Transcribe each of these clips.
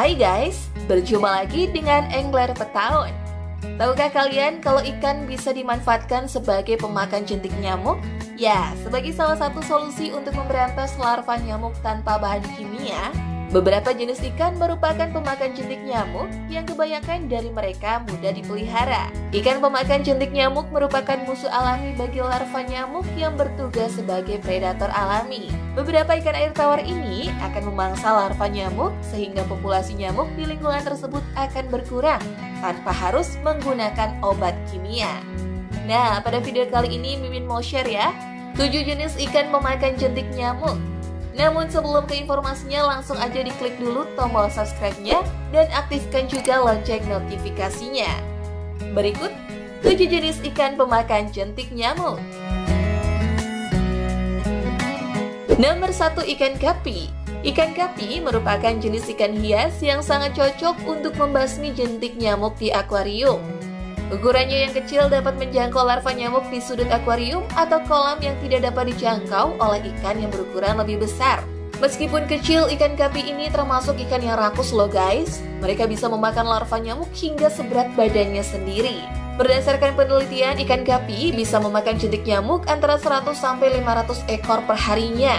Hai guys, berjumpa lagi dengan Angler Petaun. Tahukah kalian kalau ikan bisa dimanfaatkan sebagai pemakan jentik nyamuk? Ya, sebagai salah satu solusi untuk memberantas larva nyamuk tanpa bahan kimia, beberapa jenis ikan merupakan pemakan jentik nyamuk yang kebanyakan dari mereka mudah dipelihara. Ikan pemakan jentik nyamuk merupakan musuh alami bagi larva nyamuk yang bertugas sebagai predator alami. Beberapa ikan air tawar ini akan memangsa larva nyamuk sehingga populasi nyamuk di lingkungan tersebut akan berkurang tanpa harus menggunakan obat kimia. Nah, pada video kali ini Mimin mau share ya 7 jenis ikan pemakan jentik nyamuk. Namun sebelum ke informasinya, langsung aja diklik dulu tombol subscribe-nya dan aktifkan juga lonceng notifikasinya. Berikut 7 jenis ikan pemakan jentik nyamuk. Nomor 1, ikan gapi. Ikan gapi merupakan jenis ikan hias yang sangat cocok untuk membasmi jentik nyamuk di akuarium. Ukurannya yang kecil dapat menjangkau larva nyamuk di sudut akuarium atau kolam yang tidak dapat dijangkau oleh ikan yang berukuran lebih besar. Meskipun kecil, ikan gapi ini termasuk ikan yang rakus loh guys. Mereka bisa memakan larva nyamuk hingga seberat badannya sendiri. Berdasarkan penelitian, ikan gapi bisa memakan jentik nyamuk antara 100-500 ekor per harinya.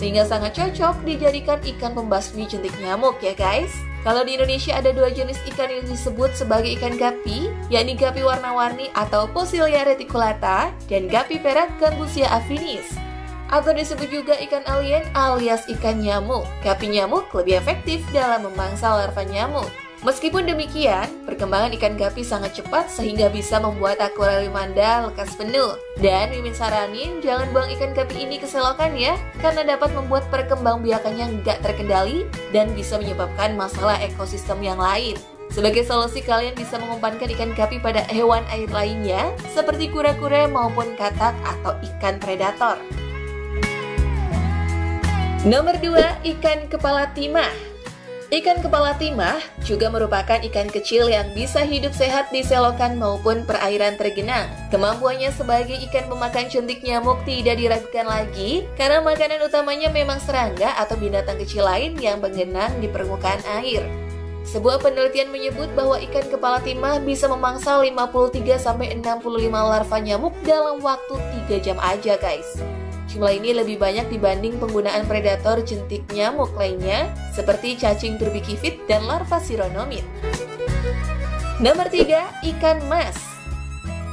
Sehingga sangat cocok dijadikan ikan pembasmi jentik nyamuk ya guys. Kalau di Indonesia ada 2 jenis ikan yang disebut sebagai ikan gapi, yakni gapi warna-warni atau Posilia reticulata dan gapi perak Gambusia affinis. Atau disebut juga ikan alien alias ikan nyamuk. Gapi nyamuk lebih efektif dalam memangsa larva nyamuk. Meskipun demikian, perkembangan ikan gapi sangat cepat sehingga bisa membuat akuarium Anda lekas penuh. Dan Mimin saranin jangan buang ikan gapi ini ke selokan ya, karena dapat membuat perkembangbiakannya nggak terkendali dan bisa menyebabkan masalah ekosistem yang lain. Sebagai solusi, kalian bisa mengumpankan ikan gapi pada hewan air lainnya seperti kura-kura maupun katak atau ikan predator. Nomor 2, ikan kepala timah. Ikan kepala timah juga merupakan ikan kecil yang bisa hidup sehat di selokan maupun perairan tergenang. Kemampuannya sebagai ikan pemakan jentik nyamuk tidak diragukan lagi karena makanan utamanya memang serangga atau binatang kecil lain yang menggenang di permukaan air. Sebuah penelitian menyebut bahwa ikan kepala timah bisa memangsa 53-65 larva nyamuk dalam waktu 3 jam aja guys. Jumlah ini lebih banyak dibanding penggunaan predator jentik nyamuk lainnya seperti cacing turbikifid dan larva sironomid. Nomor 3, ikan mas.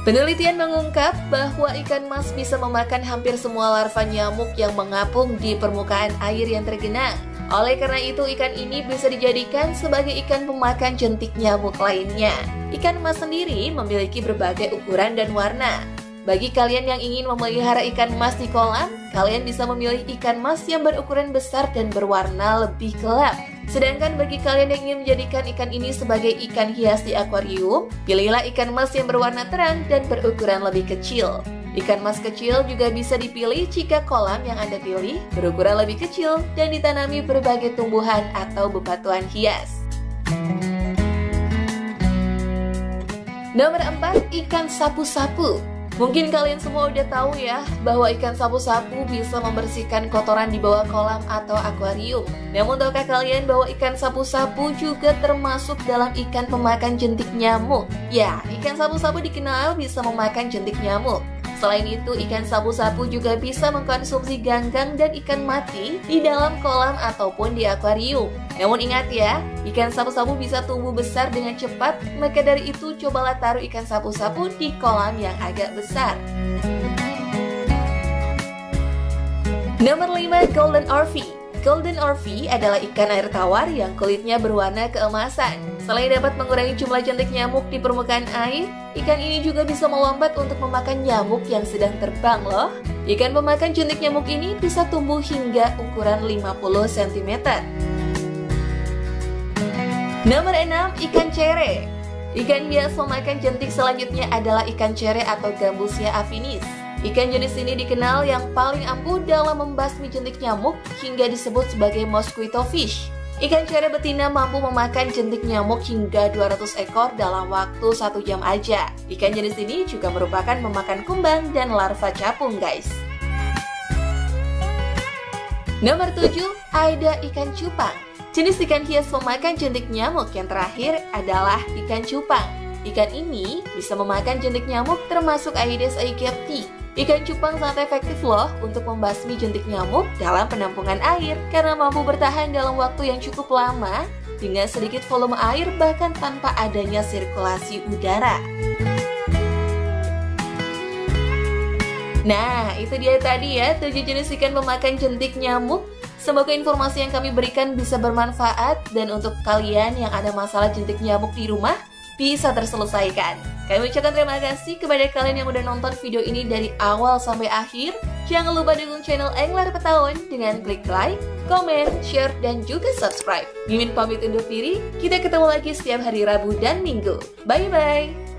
Penelitian mengungkap bahwa ikan mas bisa memakan hampir semua larva nyamuk yang mengapung di permukaan air yang tergenang. Oleh karena itu, ikan ini bisa dijadikan sebagai ikan pemakan jentik nyamuk lainnya. Ikan mas sendiri memiliki berbagai ukuran dan warna. Bagi kalian yang ingin memelihara ikan mas di kolam, kalian bisa memilih ikan mas yang berukuran besar dan berwarna lebih gelap. Sedangkan bagi kalian yang ingin menjadikan ikan ini sebagai ikan hias di akuarium, pilihlah ikan mas yang berwarna terang dan berukuran lebih kecil. Ikan mas kecil juga bisa dipilih jika kolam yang Anda pilih berukuran lebih kecil dan ditanami berbagai tumbuhan atau bebatuan hias. Nomor 4, ikan sapu-sapu. Mungkin kalian semua udah tahu ya bahwa ikan sapu-sapu bisa membersihkan kotoran di bawah kolam atau akuarium. Namun tahukah kalian bahwa ikan sapu-sapu juga termasuk dalam ikan pemakan jentik nyamuk? Ya, ikan sapu-sapu dikenal bisa memakan jentik nyamuk. Selain itu, ikan sapu-sapu juga bisa mengkonsumsi ganggang dan ikan mati di dalam kolam ataupun di akuarium. Namun ingat ya, ikan sapu-sapu bisa tumbuh besar dengan cepat, maka dari itu cobalah taruh ikan sapu-sapu di kolam yang agak besar. Nomor 5, golden orphy. Golden orphy adalah ikan air tawar yang kulitnya berwarna keemasan. Selain dapat mengurangi jumlah jentik nyamuk di permukaan air, ikan ini juga bisa melompat untuk memakan nyamuk yang sedang terbang loh. Ikan pemakan jentik nyamuk ini bisa tumbuh hingga ukuran 50 cm. Nomor 6, ikan cere. Ikan hias pemakan jentik selanjutnya adalah ikan cere atau Gambusia affinis. Ikan jenis ini dikenal yang paling ampuh dalam membasmi jentik nyamuk hingga disebut sebagai mosquito fish. Ikan cere betina mampu memakan jentik nyamuk hingga 200 ekor dalam waktu 1 jam aja. Ikan jenis ini juga merupakan pemakan kumbang dan larva capung guys. Nomor 7, ada ikan cupang. Jenis ikan hias pemakan jentik nyamuk yang terakhir adalah ikan cupang. Ikan ini bisa memakan jentik nyamuk termasuk Aedes aegypti. Ikan cupang sangat efektif loh untuk membasmi jentik nyamuk dalam penampungan air karena mampu bertahan dalam waktu yang cukup lama dengan sedikit volume air bahkan tanpa adanya sirkulasi udara. Nah, itu dia tadi ya 7 jenis ikan pemakan jentik nyamuk. Semoga informasi yang kami berikan bisa bermanfaat dan untuk kalian yang ada masalah jentik nyamuk di rumah bisa terselesaikan. Kami ucapkan terima kasih kepada kalian yang udah nonton video ini dari awal sampai akhir. Jangan lupa dukung channel Engler Petaun dengan klik like, komen, share, dan juga subscribe. Mimin pamit undur diri, kita ketemu lagi setiap hari Rabu dan Minggu. Bye-bye!